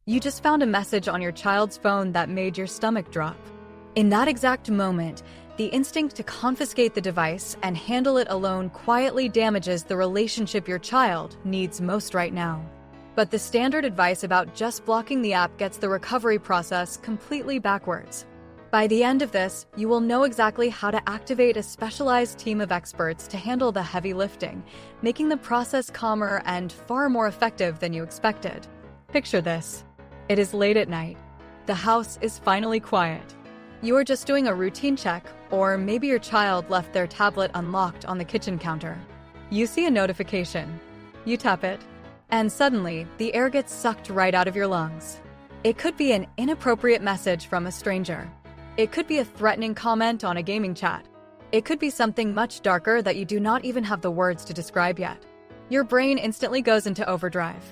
You just found a message on your child's phone that made your stomach drop. In that exact moment, the instinct to confiscate the device and handle it alone quietly damages the relationship your child needs most right now. But the standard advice about just blocking the app gets the recovery process completely backwards. By the end of this, you will know exactly how to activate a specialized team of experts to handle the heavy lifting, making the process calmer and far more effective than you expected. Picture this. It is late at night. The house is finally quiet. You are just doing a routine check, or maybe your child left their tablet unlocked on the kitchen counter. You see a notification. You tap it, and suddenly, the air gets sucked right out of your lungs. It could be an inappropriate message from a stranger. It could be a threatening comment on a gaming chat. It could be something much darker that you do not even have the words to describe yet. Your brain instantly goes into overdrive.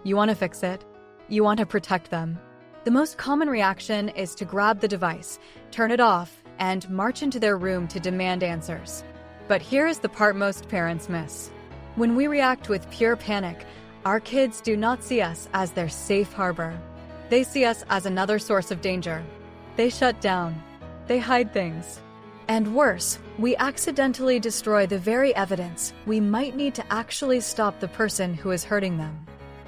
You want to fix it. You want to protect them. The most common reaction is to grab the device, turn it off, and march into their room to demand answers. But here is the part most parents miss. When we react with pure panic, our kids do not see us as their safe harbor. They see us as another source of danger. They shut down. They hide things. And worse, we accidentally destroy the very evidence we might need to actually stop the person who is hurting them.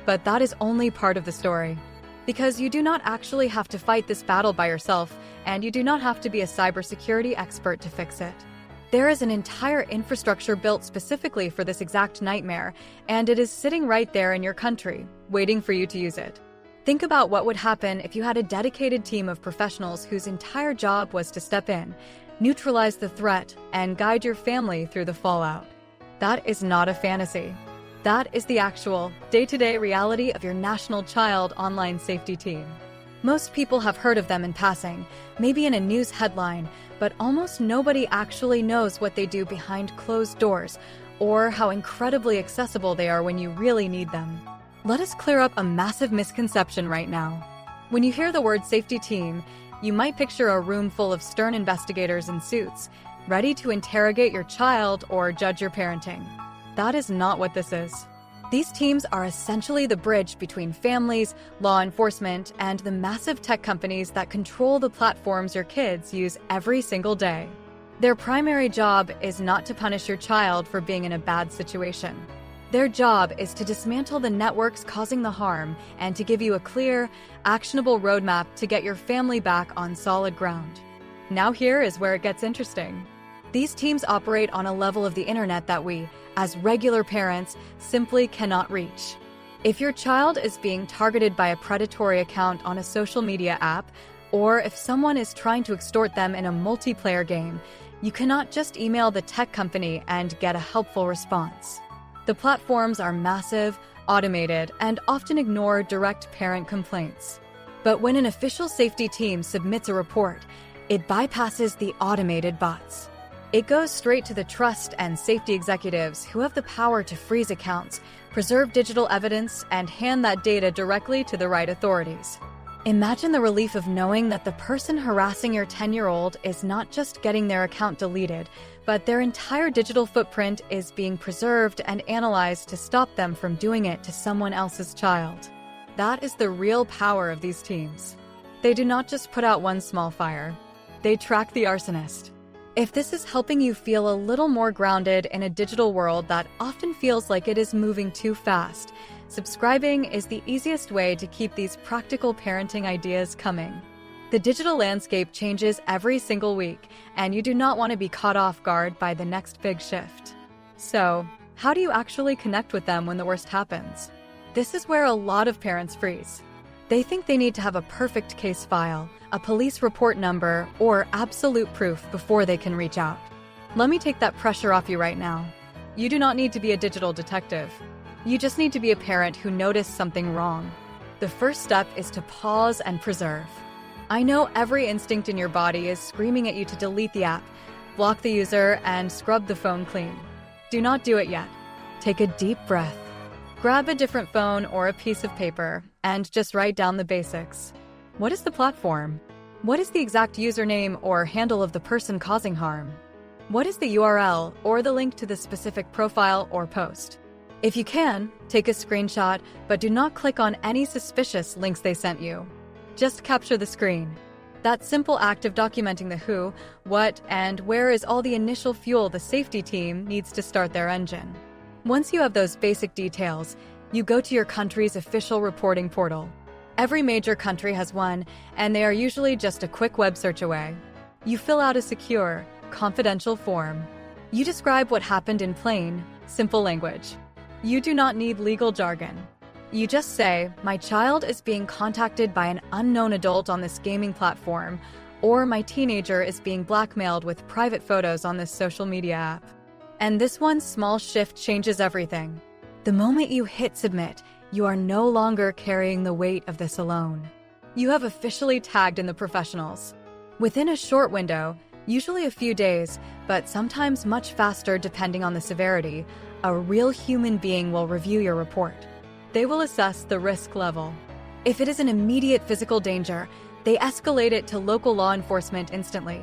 But that is only part of the story. Because you do not actually have to fight this battle by yourself, and you do not have to be a cybersecurity expert to fix it. There is an entire infrastructure built specifically for this exact nightmare, and it is sitting right there in your country, waiting for you to use it. Think about what would happen if you had a dedicated team of professionals whose entire job was to step in, neutralize the threat, and guide your family through the fallout. That is not a fantasy. That is the actual, day-to-day reality of your National Child Online Safety Team. Most people have heard of them in passing, maybe in a news headline, but almost nobody actually knows what they do behind closed doors, or how incredibly accessible they are when you really need them. Let us clear up a massive misconception right now. When you hear the word safety team, you might picture a room full of stern investigators in suits, ready to interrogate your child or judge your parenting. That is not what this is. These teams are essentially the bridge between families, law enforcement, and the massive tech companies that control the platforms your kids use every single day. Their primary job is not to punish your child for being in a bad situation. Their job is to dismantle the networks causing the harm and to give you a clear, actionable roadmap to get your family back on solid ground. Now here is where it gets interesting. These teams operate on a level of the internet that we, as regular parents, simply cannot reach. If your child is being targeted by a predatory account on a social media app, or if someone is trying to extort them in a multiplayer game, you cannot just email the tech company and get a helpful response. The platforms are massive, automated, and often ignore direct parent complaints. But when an official safety team submits a report, it bypasses the automated bots. It goes straight to the trust and safety executives who have the power to freeze accounts, preserve digital evidence, and hand that data directly to the right authorities. Imagine the relief of knowing that the person harassing your 10-year-old is not just getting their account deleted, but their entire digital footprint is being preserved and analyzed to stop them from doing it to someone else's child. That is the real power of these teams. They do not just put out one small fire. They track the arsonist. If this is helping you feel a little more grounded in a digital world that often feels like it is moving too fast, subscribing is the easiest way to keep these practical parenting ideas coming. The digital landscape changes every single week, and you do not want to be caught off guard by the next big shift. So, how do you actually connect with them when the worst happens? This is where a lot of parents freeze. They think they need to have a perfect case file, a police report number, or absolute proof before they can reach out. Let me take that pressure off you right now. You do not need to be a digital detective. You just need to be a parent who noticed something wrong. The first step is to pause and preserve. I know every instinct in your body is screaming at you to delete the app, block the user, and scrub the phone clean. Do not do it yet. Take a deep breath. Grab a different phone or a piece of paper and just write down the basics. What is the platform? What is the exact username or handle of the person causing harm? What is the URL or the link to the specific profile or post? If you can, take a screenshot, but do not click on any suspicious links they sent you. Just capture the screen. That simple act of documenting the who, what, and where is all the initial fuel the safety team needs to start their engine. Once you have those basic details, you go to your country's official reporting portal. Every major country has one, and they are usually just a quick web search away. You fill out a secure, confidential form. You describe what happened in plain, simple language. You do not need legal jargon. You just say, my child is being contacted by an unknown adult on this gaming platform, or my teenager is being blackmailed with private photos on this social media app. And this one small shift changes everything. The moment you hit submit, you are no longer carrying the weight of this alone. You have officially tagged in the professionals. Within a short window, usually a few days, but sometimes much faster depending on the severity, a real human being will review your report. They will assess the risk level. If it is an immediate physical danger, they escalate it to local law enforcement instantly.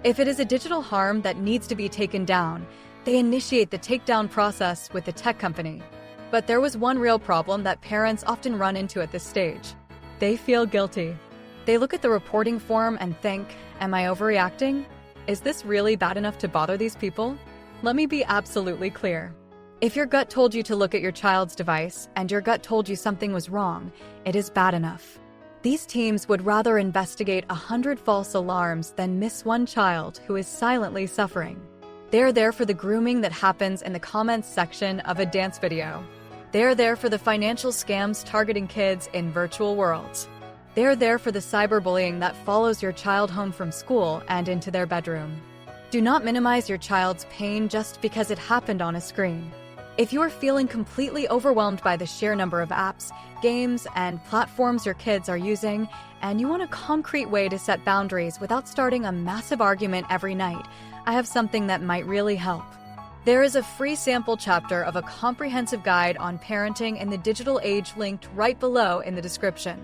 If it is a digital harm that needs to be taken down, they initiate the takedown process with the tech company. But there was one real problem that parents often run into at this stage. They feel guilty. They look at the reporting form and think, am I overreacting? Is this really bad enough to bother these people? Let me be absolutely clear. If your gut told you to look at your child's device and your gut told you something was wrong, it is bad enough. These teams would rather investigate 100 false alarms than miss one child who is silently suffering. They are there for the grooming that happens in the comments section of a dance video. They are there for the financial scams targeting kids in virtual worlds. They are there for the cyberbullying that follows your child home from school and into their bedroom. Do not minimize your child's pain just because it happened on a screen. If you are feeling completely overwhelmed by the sheer number of apps, games, and platforms your kids are using, and you want a concrete way to set boundaries without starting a massive argument every night, I have something that might really help. There is a free sample chapter of a comprehensive guide on parenting in the digital age linked right below in the description.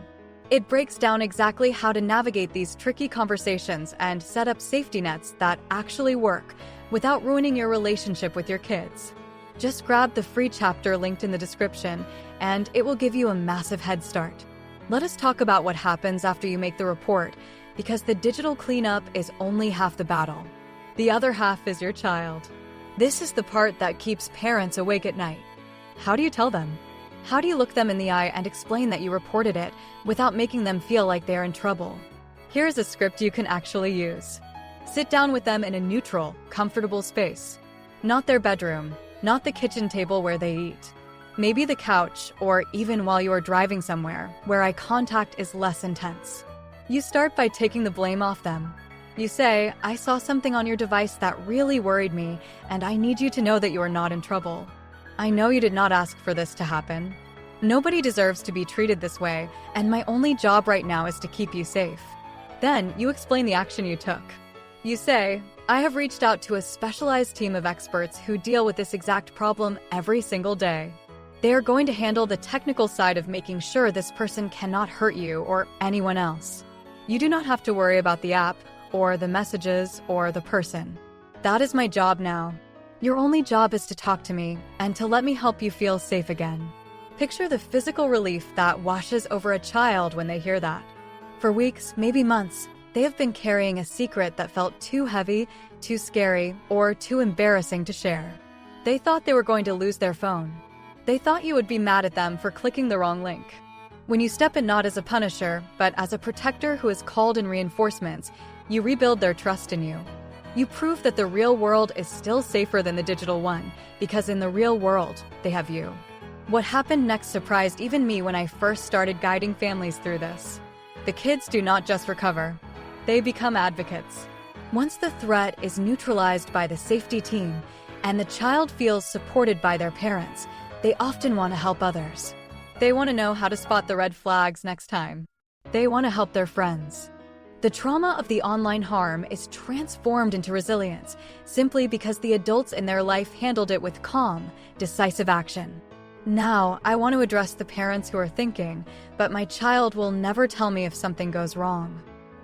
It breaks down exactly how to navigate these tricky conversations and set up safety nets that actually work without ruining your relationship with your kids. Just grab the free chapter linked in the description, and it will give you a massive head start. Let us talk about what happens after you make the report, because the digital cleanup is only half the battle. The other half is your child. This is the part that keeps parents awake at night. How do you tell them? How do you look them in the eye and explain that you reported it without making them feel like they are in trouble? Here's a script you can actually use. Sit down with them in a neutral, comfortable space. Not their bedroom, not the kitchen table where they eat. Maybe the couch, or even while you are driving somewhere, where eye contact is less intense. You start by taking the blame off them. You say, I saw something on your device that really worried me, and I need you to know that you are not in trouble. I know you did not ask for this to happen. Nobody deserves to be treated this way, and my only job right now is to keep you safe. Then you explain the action you took. You say, I have reached out to a specialized team of experts who deal with this exact problem every single day. They are going to handle the technical side of making sure this person cannot hurt you or anyone else. You do not have to worry about the app, or the messages, or the person. That is my job now. Your only job is to talk to me and to let me help you feel safe again. Picture the physical relief that washes over a child when they hear that. For weeks, maybe months, they have been carrying a secret that felt too heavy, too scary, or too embarrassing to share. They thought they were going to lose their phone. They thought you would be mad at them for clicking the wrong link. When you step in not as a punisher, but as a protector who has called in reinforcements, you rebuild their trust in you. You prove that the real world is still safer than the digital one, because in the real world, they have you. What happened next surprised even me when I first started guiding families through this. The kids do not just recover. They become advocates. Once the threat is neutralized by the safety team, and the child feels supported by their parents, they often want to help others. They want to know how to spot the red flags next time. They want to help their friends. The trauma of the online harm is transformed into resilience simply because the adults in their life handled it with calm, decisive action. Now, I want to address the parents who are thinking, but my child will never tell me if something goes wrong.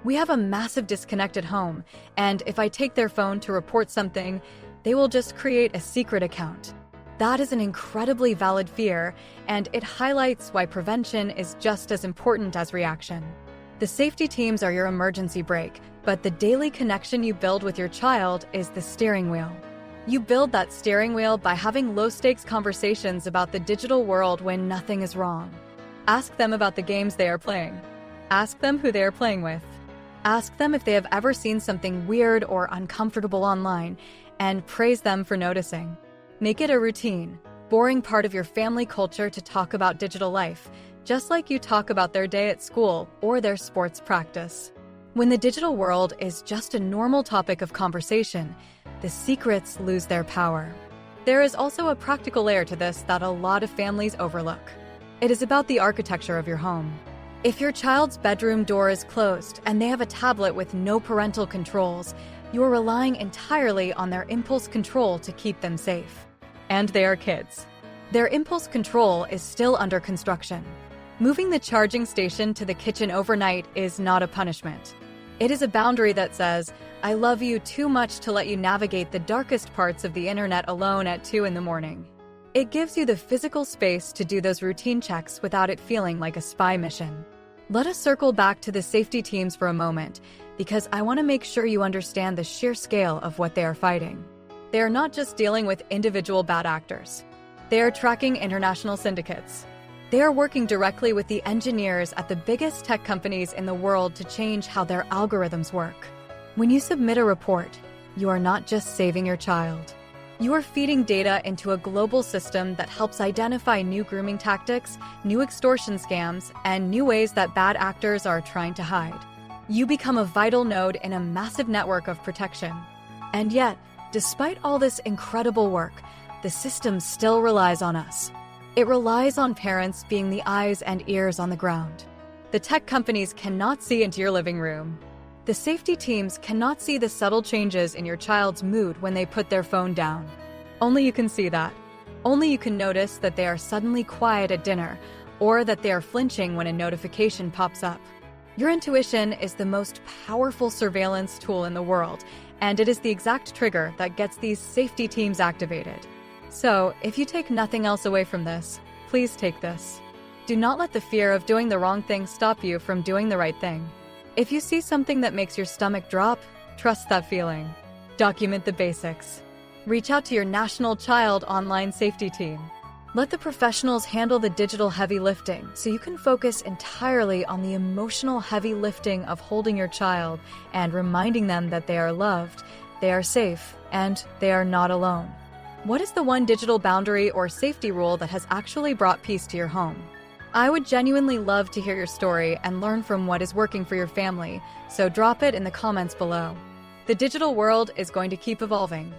We have a massive disconnect at home, and if I take their phone to report something, they will just create a secret account. That is an incredibly valid fear, and it highlights why prevention is just as important as reaction. The safety teams are your emergency brake, but the daily connection you build with your child is the steering wheel. You build that steering wheel by having low-stakes conversations about the digital world when nothing is wrong. Ask them about the games they are playing. Ask them who they are playing with. Ask them if they have ever seen something weird or uncomfortable online, and praise them for noticing. Make it a routine, boring part of your family culture to talk about digital life, just like you talk about their day at school or their sports practice. When the digital world is just a normal topic of conversation, the secrets lose their power. There is also a practical layer to this that a lot of families overlook. It is about the architecture of your home. If your child's bedroom door is closed and they have a tablet with no parental controls, you are relying entirely on their impulse control to keep them safe. And they are kids. Their impulse control is still under construction. Moving the charging station to the kitchen overnight is not a punishment. It is a boundary that says, I love you too much to let you navigate the darkest parts of the internet alone at 2 in the morning. It gives you the physical space to do those routine checks without it feeling like a spy mission. Let us circle back to the safety teams for a moment, because I want to make sure you understand the sheer scale of what they are fighting. They are not just dealing with individual bad actors. They are tracking international syndicates. They are working directly with the engineers at the biggest tech companies in the world to change how their algorithms work. When you submit a report, you are not just saving your child. You are feeding data into a global system that helps identify new grooming tactics, new extortion scams, and new ways that bad actors are trying to hide. You become a vital node in a massive network of protection. And yet, despite all this incredible work, the system still relies on us. It relies on parents being the eyes and ears on the ground. The tech companies cannot see into your living room. The safety teams cannot see the subtle changes in your child's mood when they put their phone down. Only you can see that. Only you can notice that they are suddenly quiet at dinner, or that they are flinching when a notification pops up. Your intuition is the most powerful surveillance tool in the world, and it is the exact trigger that gets these safety teams activated. So, if you take nothing else away from this, please take this. Do not let the fear of doing the wrong thing stop you from doing the right thing. If you see something that makes your stomach drop, trust that feeling. Document the basics. Reach out to your national child online safety team. Let the professionals handle the digital heavy lifting so you can focus entirely on the emotional heavy lifting of holding your child and reminding them that they are loved, they are safe, and they are not alone. What is the one digital boundary or safety rule that has actually brought peace to your home? I would genuinely love to hear your story and learn from what is working for your family, so drop it in the comments below. The digital world is going to keep evolving.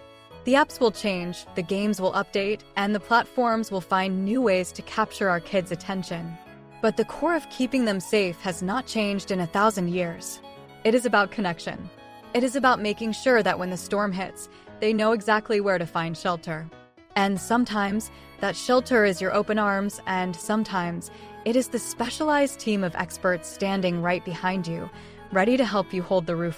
The apps will change, the games will update, and the platforms will find new ways to capture our kids' attention. But the core of keeping them safe has not changed in 1,000 years. It is about connection. It is about making sure that when the storm hits, they know exactly where to find shelter. And sometimes, that shelter is your open arms, and sometimes, it is the specialized team of experts standing right behind you, ready to help you hold the roof up.